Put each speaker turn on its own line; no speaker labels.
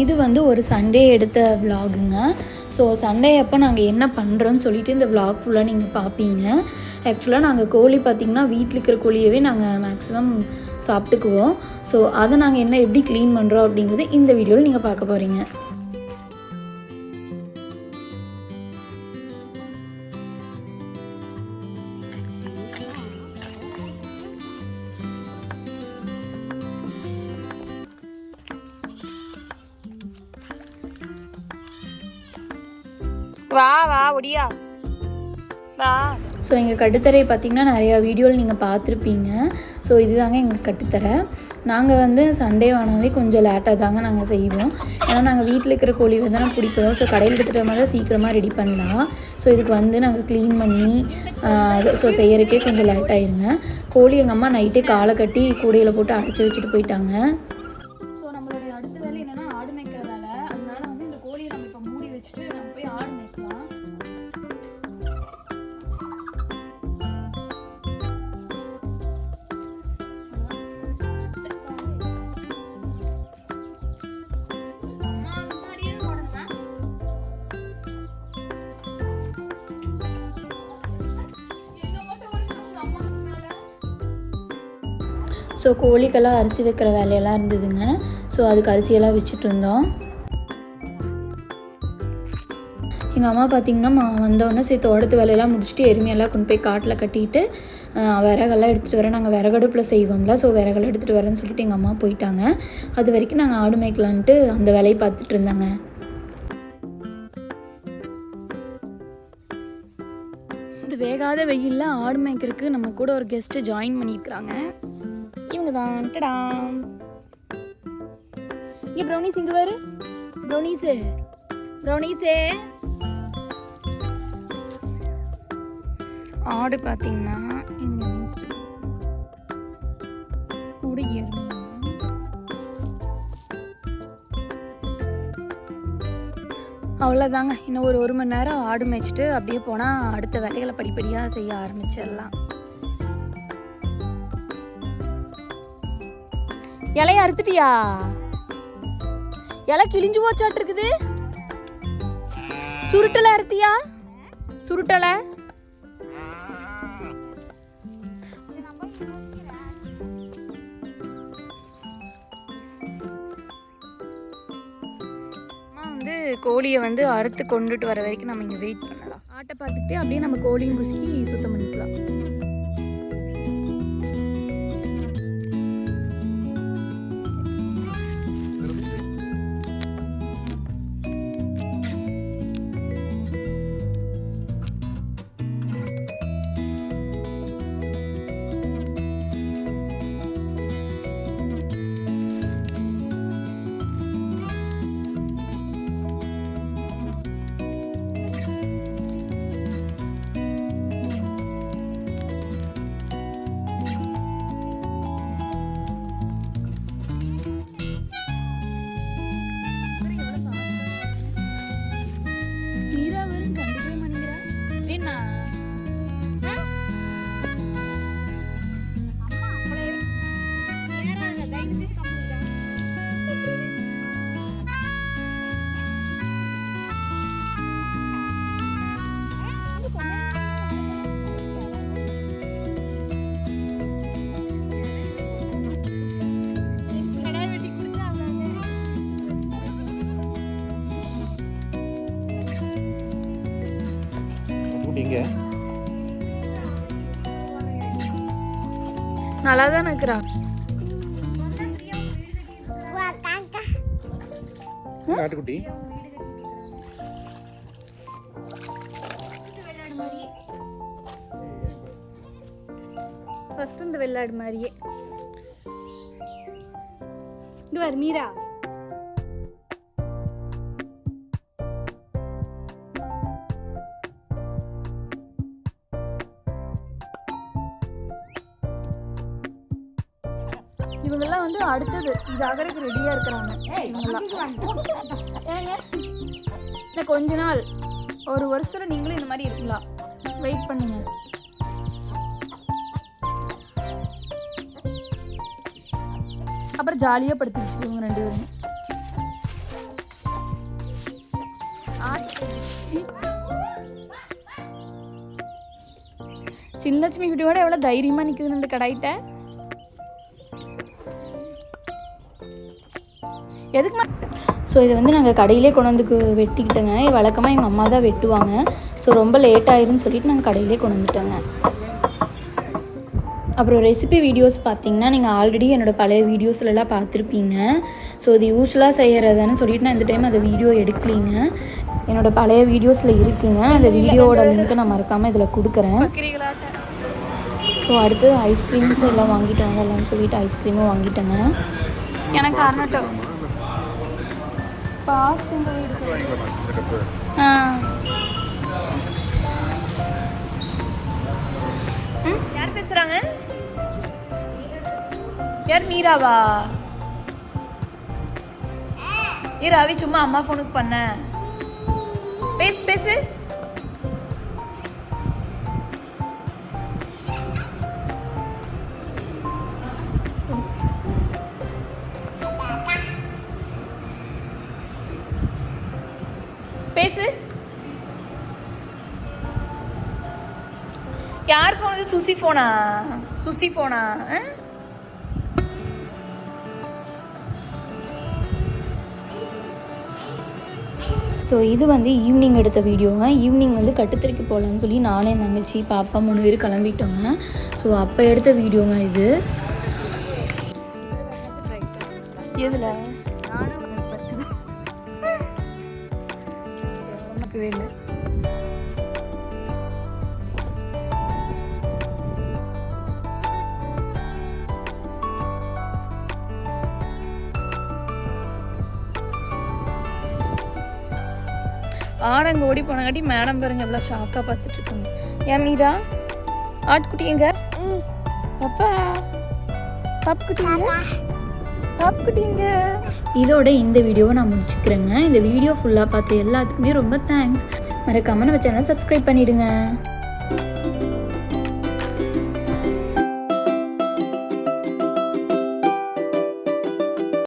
இது வந்து ஒரு சண்டே எடுத்த விலாகுங்க. ஸோ சண்டே அப்போ நாங்கள் என்ன பண்ணுறோன்னு சொல்லிட்டு இந்த விலாக் ஃபுல்லாக நீங்கள் பார்ப்பீங்க. ஆக்சுவலாக நாங்கள் கோழி பார்த்திங்கன்னா வீட்டில் இருக்கிற கோழியவே நாங்கள் மேக்ஸிமம் சாப்பிட்டுக்குவோம். ஸோ அதை நாங்கள் என்ன எப்படி க்ளீன் பண்ணுறோம் அப்படிங்கிறது இந்த வீடியோவில் நீங்கள் பார்க்க போகிறீங்க.
வா வா ஒடியா வா.
ஸோ எங்கள் கட்டுத்தரையை பார்த்திங்கன்னா நிறையா வீடியோவில் நீங்கள் பார்த்துருப்பீங்க. ஸோ இதுதாங்க எங்கள் கட்டுத்தரை. நாங்கள் வந்து சண்டே ஆனாலே கொஞ்சம் லேட்டாக தாங்க நாங்கள் செய்வோம். ஏன்னா நாங்கள் வீட்டில் இருக்கிற கோழி வந்து தான் பிடிக்கிறோம். ஸோ கடையில் எடுத்துகிட்ட மாதிரி தான் சீக்கிரமாக ரெடி பண்ணலாம். ஸோ இதுக்கு வந்து நாங்கள் க்ளீன் பண்ணி ஸோ செய்யறதுக்கே கொஞ்சம் லேட் ஆயிருங்க. கோழி எங்கள் அம்மா நைட்டே காலை கட்டி கூடையில் போட்டு அடைச்சி வச்சுட்டு போயிட்டாங்க. ஸோ நம்மளுடைய அடுத்த வேலை என்னென்னா ஆடு மேய்க்கிற வேலை. அதனால வந்து இந்த கோழியை நம்ம இப்போ மூடி வச்சுட்டு நம்ம போய் ஆடு மேய்க்கலாம். ஸோ கோழிக்கெல்லாம் அரிசி வைக்கிற வேலையெல்லாம் இருந்ததுங்க. ஸோ அதுக்கு அரிசியெல்லாம் வச்சுட்டு இருந்தோம். எங்கள் அம்மா பார்த்திங்கன்னா வந்தோடனே சரி தோட்டத்து வேலையெல்லாம் முடிச்சுட்டு எருமையெல்லாம் கொண்டு போய் காட்டில் கட்டிட்டு விறகெல்லாம் எடுத்துகிட்டு வரேன். நாங்கள் விறகடுப்பில் செய்வோம்ல. ஸோ விறகெல்லாம் எடுத்துகிட்டு வரேன்னு சொல்லிட்டு எங்கள் அம்மா போயிட்டாங்க. அது வரைக்கும் நாங்கள் ஆடு மேய்க்கலான்ட்டு அந்த வேலையை பார்த்துட்டு இருந்தாங்க. இந்த வேகாத வெயிலில் ஆடு மேய்க்கிறதுக்கு நம்ம கூட ஒரு கெஸ்ட்டு ஜாயின் பண்ணியிருக்கிறாங்க. இவங்க தான் டடாம். இங்கே ப்ரௌனிஸ் இங்கே வரு. ப்ரௌனிஸு ப்ரௌனிஸே. ஆடு பார்த்தீங்கன்னா இங்கே கூட ஏறும். அவ்வளோதாங்க. இன்னும் ஒரு மணி நேரம் ஆடு மேய்ச்சிட்டு அப்படியே போனால் அடுத்த வேலைகளை படிப்படியாக செய்ய ஆரம்பிச்சிடலாம். இலைய அறுத்துட்டியா? இலை கிழிஞ்சு போச்சாட்டு இருக்குது. சுருட்டலை அறுத்தியா? சுருட்டலை வந்து கோழியை வந்து அறுத்து கொண்டுட்டு வர வரைக்கும் நம்ம இங்கே வெயிட் பண்ணலாம். ஆட்டை பார்த்துக்கிட்டே அப்படியே நம்ம கோழியும் குசுக்கி சுத்தம் பண்ணிக்கலாம். நல்லா தான் இருக்கிறா.
ஆட்டுக்குட்டி
ஃபர்ஸ்ட் இந்த வெள்ளாடு மாதிரியே. இங்க வர மீரா.
இவங்கெல்லாம் வந்து அடுத்தது இது ஆகிறதுக்கு ரெடியாக இருக்கிறாங்க. ஏங்க இன்னும் கொஞ்ச நாள் ஒரு வருஷத்தில் நீங்களும் இந்த மாதிரி இருக்கலாம். வெயிட் பண்ணுங்க. அப்புறம் ஜாலியாக படுத்து வச்சுக்கோங்க ரெண்டு பேரும். சின்னலட்சுமி குட்டியோட எவ்வளோ தைரியமாக நிற்குதுன்னு அந்த கடாயிட்ட. எதுக்குமா? ஸோ இதை வந்து நாங்கள் கடையிலே கொண்டு வந்து வெட்டிக்கிட்டோங்க. வழக்கமாக எங்கள் அம்மா தான் வெட்டுவாங்க. ஸோ ரொம்ப லேட் ஆயிருன்னு சொல்லிட்டு நாங்கள் கடையிலே கொண்டு வந்துட்டோங்க. அப்புறம் ரெசிபி வீடியோஸ் பார்த்தீங்கன்னா நீங்கள் ஆல்ரெடி என்னோடய பழைய வீடியோஸ்லலாம் பார்த்துருப்பீங்க. ஸோ இது யூஸ்வலாக செய்கிறதான்னு சொல்லிட்டு நான் இந்த டைம் அந்த வீடியோ எடுக்கலிங்க. என்னோடய பழைய வீடியோஸில் இருக்குங்க. அந்த வீடியோவோட லிங்க்கை நான் மறக்காமல் இதில் கொடுக்குறேன். ஸோ அடுத்து ஐஸ்கிரீம்ஸ் எல்லாம் வாங்கிட்டு வாங்கலாம்னு சொல்லிட்டு ஐஸ்கிரீமும் வாங்கிட்டேங்க. எனக்கு அர்ணட்டோ பாக்ஸ் இந்த வீடு. யார் பேசுகிறாங்க? யார்? மீராவா? ரவி சும்மா அம்மா ஃபோனுக்கு பண்ண. பேசு பேசு. பேசு. யார் ஃபோன்? சுசி ஃபோனா? சுசி ஃபோனா? ஸோ இது வந்து ஈவினிங் எடுத்த வீடியோங்க. ஈவினிங் வந்து கட்டுத்தறிக்கு போகலான்னு சொல்லி நானே தங்கச்சி பாப்பா 3 பேர் கிளம்பிட்டோங்க. ஸோ அப்போ எடுத்த வீடியோங்க இது. எதில் வேலை ஆடங்க ஓடி போனங்காட்டி மேடம் பாருங்க எவ்வளோ ஷாக்காக பார்த்துட்டு இருக்காங்க. ஏன் மீரா ஆட்குட்டி எங்க? பாப்பா பாப்புக்குட்டிங்க பாப்புக்குட்டிங்க. இதோட இந்த வீடியோவை நான் முடிச்சுக்கிறேங்க. இந்த வீடியோ ஃபுல்லாக பார்த்து எல்லாத்துக்குமே ரொம்ப தேங்க்ஸ். மறக்காமல் நம்ம சேனலை சப்ஸ்கிரைப் பண்ணிவிடுங்க.